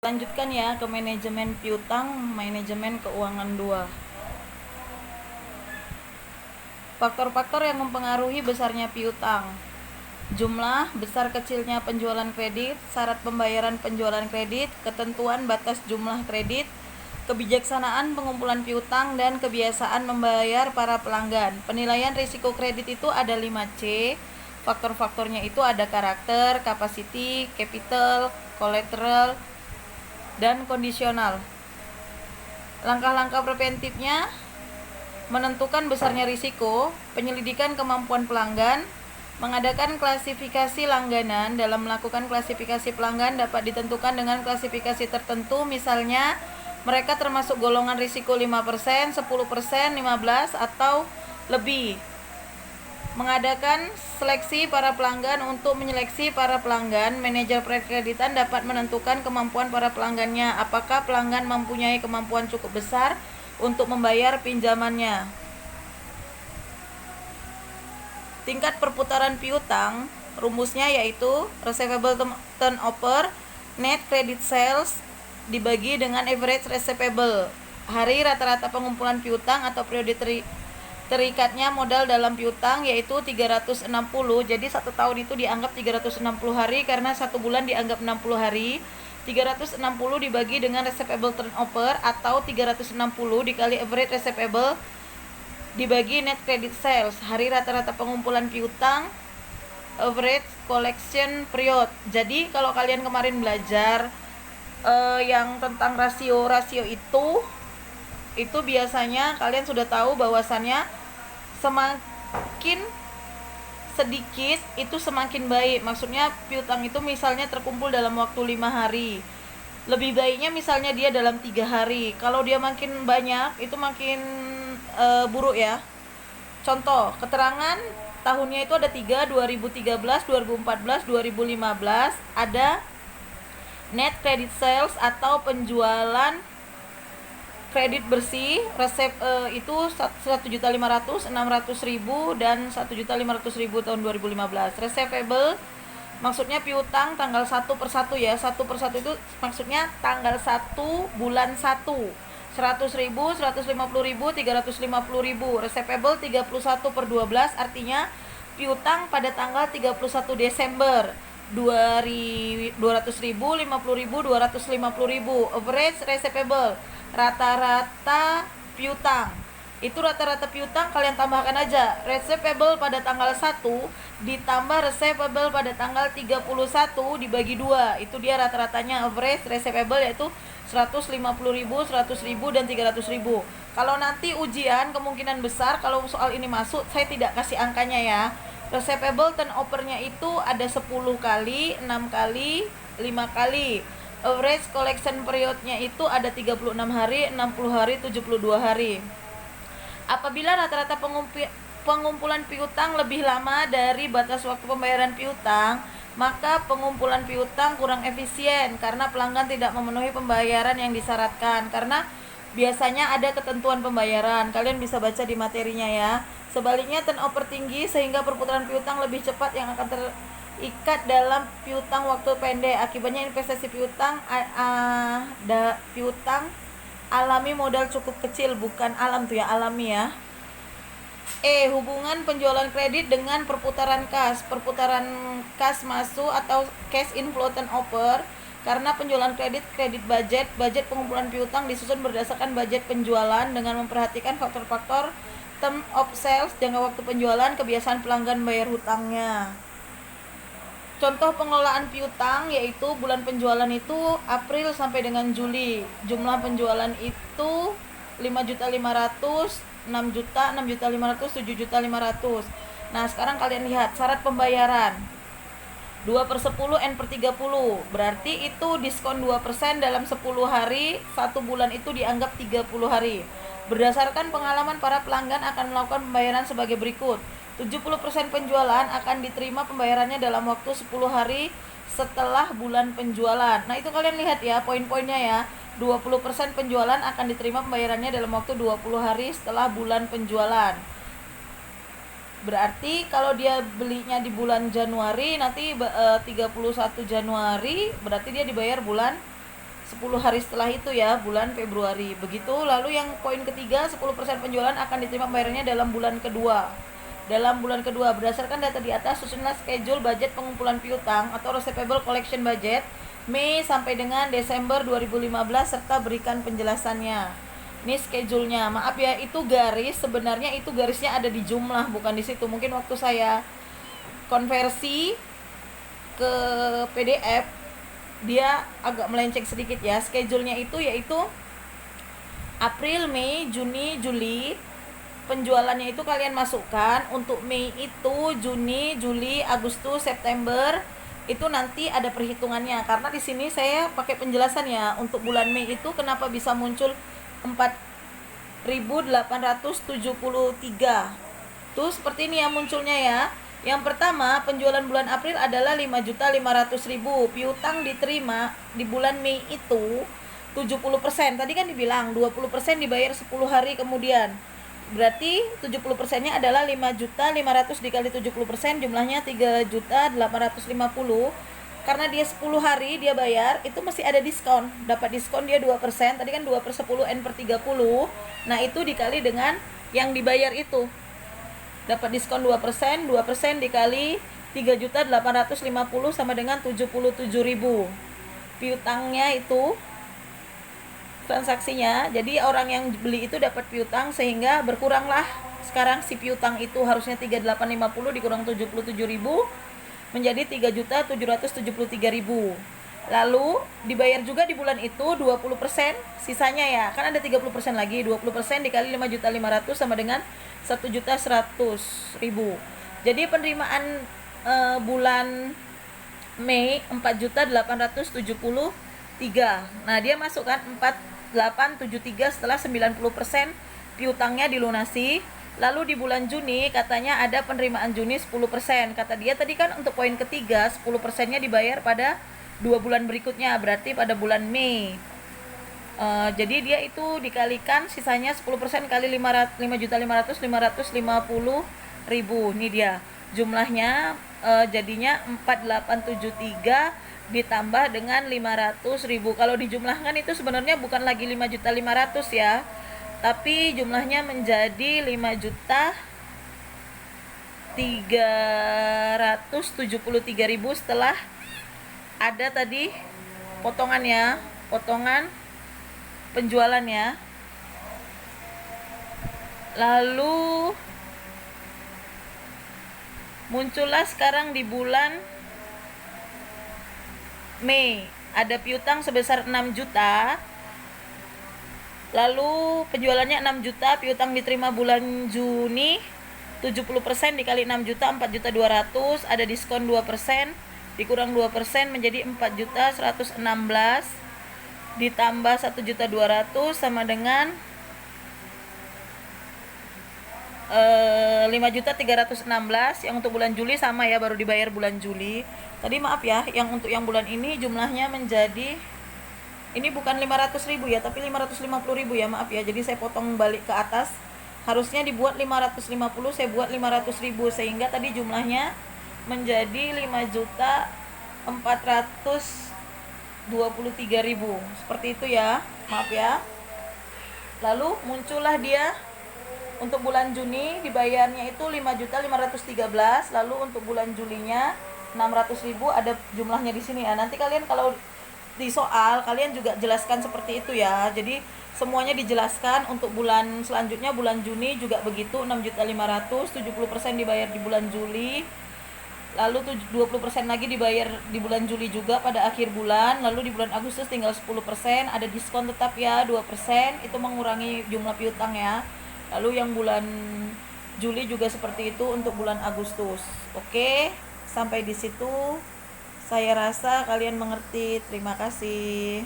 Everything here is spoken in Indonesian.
Lanjutkan ya ke manajemen piutang, manajemen keuangan 2. Faktor-faktor yang mempengaruhi besarnya piutang: jumlah, besar kecilnya penjualan kredit, syarat pembayaran penjualan kredit, ketentuan batas jumlah kredit, kebijaksanaan pengumpulan piutang, dan kebiasaan membayar para pelanggan. Penilaian risiko kredit itu ada 5C. Faktor-faktornya itu ada karakter, capacity, capital, collateral, dan kondisional. Langkah-langkah preventifnya: menentukan besarnya risiko, penyelidikan kemampuan pelanggan, mengadakan klasifikasi langganan. Dalam melakukan klasifikasi pelanggan dapat ditentukan dengan klasifikasi tertentu, misalnya mereka termasuk golongan risiko 5%, 10%, 15%, atau lebih. Mengadakan seleksi para pelanggan. Untuk menyeleksi para pelanggan, manajer perkreditan dapat menentukan kemampuan para pelanggannya. Apakah pelanggan mempunyai kemampuan cukup besar untuk membayar pinjamannya. Tingkat perputaran piutang, rumusnya yaitu receivable turnover net credit sales dibagi dengan average receivable, hari rata-rata pengumpulan piutang atau periode terikatnya modal dalam piutang, yaitu 360. Jadi 1 tahun itu dianggap 360 hari karena 1 bulan dianggap 60 hari. 360 dibagi dengan receivable turnover atau 360 dikali average receivable dibagi net credit sales, hari rata-rata pengumpulan piutang, average collection period. Jadi kalau kalian kemarin belajar yang tentang rasio itu biasanya kalian sudah tahu bahwasannya semakin sedikit itu semakin baik. Maksudnya piutang itu misalnya terkumpul dalam waktu 5 hari. Lebih baiknya misalnya dia dalam 3 hari. Kalau dia makin banyak itu makin buruk ya. Contoh, keterangan tahunnya itu ada 3, 2013, 2014, 2015. Ada net credit sales atau penjualan kredit bersih, itu 1.500.000, 600.000, dan 1.500.000 tahun 2015. Receivable maksudnya piutang tanggal 1/1 ya. 1/1 itu maksudnya tanggal 1 bulan 1. 100.000, 150.000, 350.000. Receivable 31/12 artinya piutang pada tanggal 31 Desember. 200.000, 50.000, 250.000. Average receivable, rata-rata piutang. Itu rata-rata piutang kalian tambahkan aja. Receivable pada tanggal 1 ditambah receivable pada tanggal 31 dibagi 2. Itu dia rata-ratanya average receivable, yaitu 150.000, 100.000, dan 300.000. Kalau nanti ujian kemungkinan besar kalau soal ini masuk, saya tidak kasih angkanya ya. Receivable turnover-nya itu ada 10 kali, 6 kali, 5 kali. Average collection period-nya itu ada 36 hari, 60 hari, 72 hari. Apabila rata-rata pengumpulan piutang lebih lama dari batas waktu pembayaran piutang, maka pengumpulan piutang kurang efisien karena pelanggan tidak memenuhi pembayaran yang disyaratkan. Karena biasanya ada ketentuan pembayaran, kalian bisa baca di materinya ya. Sebaliknya, turnover tinggi sehingga perputaran piutang lebih cepat yang akan terikat dalam piutang waktu pendek. Akibatnya investasi piutang alami modal cukup kecil, bukan alam tuh ya, alami ya. Hubungan penjualan kredit dengan perputaran kas. Perputaran kas masuk atau cash inflow turnover karena penjualan kredit budget pengumpulan piutang disusun berdasarkan budget penjualan dengan memperhatikan faktor-faktor term of sales, jangka waktu penjualan, kebiasaan pelanggan bayar hutangnya. Contoh pengelolaan piutang yaitu bulan penjualan itu April sampai dengan Juli. Jumlah penjualan itu 5.500.000, 6.000.000, 6.500.000, 7.500.000. Nah, sekarang kalian lihat syarat pembayaran. 2/10 N/30. Berarti itu diskon 2% dalam 10 hari. 1 bulan itu dianggap 30 hari. Berdasarkan pengalaman, para pelanggan akan melakukan pembayaran sebagai berikut. 70% penjualan akan diterima pembayarannya dalam waktu 10 hari setelah bulan penjualan. Nah, itu kalian lihat ya poin-poinnya ya. 20% penjualan akan diterima pembayarannya dalam waktu 20 hari setelah bulan penjualan. Berarti kalau dia belinya di bulan Januari, nanti 31 Januari berarti dia dibayar bulan 10 hari setelah itu ya, bulan Februari. Begitu. Lalu yang poin ketiga, 10% penjualan akan diterima bayarnya dalam bulan kedua. Dalam bulan kedua, berdasarkan data di atas, susunlah schedule budget pengumpulan piutang atau receivable collection budget Mei sampai dengan Desember 2015 serta berikan penjelasannya. Ini schedule-nya. Maaf ya, itu garis, sebenarnya itu garisnya ada di jumlah, bukan di situ. Mungkin waktu saya konversi ke PDF dia agak melenceng sedikit ya. Schedule-nya itu yaitu April, Mei, Juni, Juli. Penjualannya itu kalian masukkan. Untuk Mei itu Juni, Juli, Agustus, September. Itu nanti ada perhitungannya. Karena di sini saya pakai penjelasan ya. Untuk bulan Mei itu kenapa bisa muncul 4.873. Tuh seperti ini ya munculnya ya. Yang pertama, penjualan bulan April adalah 5.500.000. Piutang diterima di bulan Mei itu 70%. Tadi kan dibilang 20% dibayar 10 hari kemudian. Berarti 70%-nya adalah 5.500.000 dikali 70%, jumlahnya 3.850.000. Karena dia 10 hari dia bayar, itu masih ada diskon. Dapat diskon dia 2%. Tadi kan 2/10 N/30. Nah, itu dikali dengan yang dibayar itu. Dapat diskon 2%, 2% dikali 3.850 sama dengan 77.000. Piutangnya itu transaksinya, jadi orang yang beli itu dapat piutang sehingga berkuranglah. Sekarang si piutang itu harusnya 3.850 dikurang 77.000 menjadi 3.773.000. Lalu dibayar juga di bulan itu 20% sisanya ya, kan ada 30% lagi. 20% dikali 5.500 sama dengan 1.100.000. Jadi penerimaan bulan Mei 4.873. Nah, dia masukkan 4.873 setelah 90% piutangnya dilunasi. Lalu di bulan Juni katanya ada penerimaan Juni 10%. Kata dia tadi kan untuk poin ketiga 10%-nya dibayar pada 2 bulan berikutnya, berarti pada bulan Mei. Jadi dia itu dikalikan sisanya 10% kali 5.500.550.000. Ini dia jumlahnya, jadinya 4.873 ditambah dengan 500.000. Kalau dijumlahkan itu sebenarnya bukan lagi 5.500.000 ya, tapi jumlahnya menjadi 5.373.000 setelah ada tadi potongannya, potongan penjualannya. Lalu muncullah sekarang di bulan Mei ada piutang sebesar 6 juta. Lalu penjualannya 6 juta, piutang diterima bulan Juni 70% dikali 6 juta 4.200.000, ada diskon 2%, dikurang 2% menjadi 4.116, ditambah 1.200.000 sama dengan 5.316. Yang untuk bulan Juli sama ya, baru dibayar bulan Juli. Tadi maaf ya, yang untuk yang bulan ini jumlahnya menjadi, ini bukan 500.000 ya, tapi 550.000 ya, maaf ya. Jadi saya potong balik ke atas. Harusnya dibuat 550, saya buat 500.000 sehingga tadi jumlahnya menjadi 5.423.000. Seperti itu ya, maaf ya. Lalu muncullah dia untuk bulan Juni dibayarnya itu 5.513. Lalu untuk bulan Julinya 600.000, ada jumlahnya di sini ya. Nanti kalian kalau di soal kalian juga jelaskan seperti itu ya. Jadi semuanya dijelaskan. Untuk bulan selanjutnya bulan Juni juga begitu, 6.500.000, 70% dibayar di bulan Juli. Lalu 20% lagi dibayar di bulan Juli juga pada akhir bulan. Lalu di bulan Agustus tinggal 10%, ada diskon tetap ya 2%, itu mengurangi jumlah piutang ya. Lalu yang bulan Juli juga seperti itu untuk bulan Agustus. Oke, sampai di situ saya rasa kalian mengerti. Terima kasih.